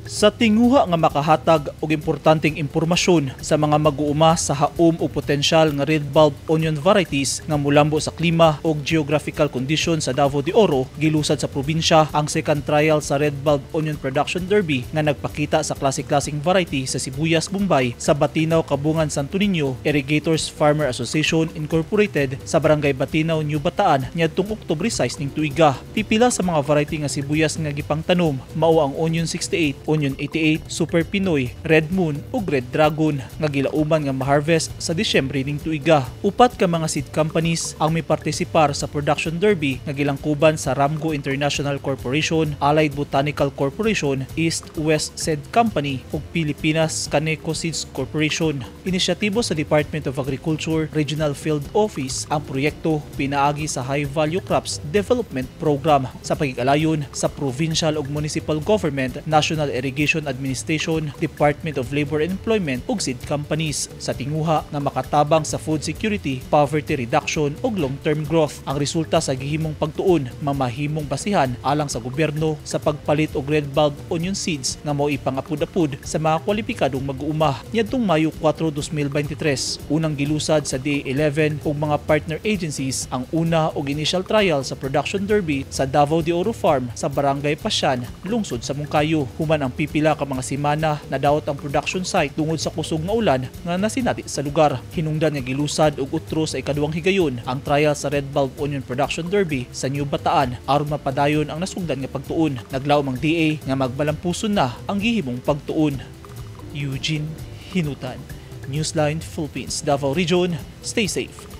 Sa tinguha nga makahatag og importanteng impormasyon sa mga mag-uuma sa haom o potensyal nga red bulb onion varieties nga mulambo sa klima o geographical condition sa Davao de Oro, gilusad sa probinsya ang second trial sa red bulb onion production derby nga nagpakita sa klase-klaseng variety sa Sibuyas, Bombay sa Batinaw, Kabungan, Santo Niño Irrigators Farmer Association Incorporated sa Barangay Batinaw, New Bataan niadtong Oktubre 6 ning tuiga. Pipila sa mga variety nga sibuyas nga gipangtanom mao ang Onion 68, Onion 88, Super Pinoy, Red Moon ug Red Dragon nga gilauman nga ma-harvest sa Disyembre ning tuiga. Upat ka mga seed companies ang may partisipar sa production derby nga gilangkuban sa Ramgo International Corporation, Allied Botanical Corporation, East West Seed Company ug Pilipinas Caneco Seeds Corporation. Inisyatibo sa Department of Agriculture Regional Field Office ang proyekto pinaagi sa High Value Crops Development Program sa pagigalayon sa provincial ug municipal government, National Irrigation Administration, Department of Labor and Employment ug seed companies sa tinguha nga makatabang sa food security, poverty reduction ug long-term growth. Ang resulta sa gihimong pagtuon mamahimong basihan alang sa gobyerno sa pagpalit og red bulb onion seeds nga mao ipangapud-apud sa mga kwalipikadong mag-uuma. Niadtong Mayo 4, 2023, unang gilusad sa DA11 ug mga partner agencies ang una og initial trial sa production derby sa Davao de Oro Farm sa Barangay Pasyan, lungsod sa Mungkayo. Human ang pipila ka mga semana na daot ang production site tungod sa kusog nga ulan nga nasinati sa lugar. Hinungdan nga gilusad og utro sa ikaduhang higayon ang trial sa red bulb onion production derby sa New Bataan aron mapadayon ang nasugdan nga pagtuon. Naglaom ang DA nga magbalampuson na ang gihimong pagtuon. Eugene Hinutan, Newsline Philippines, Davao Region. Stay safe.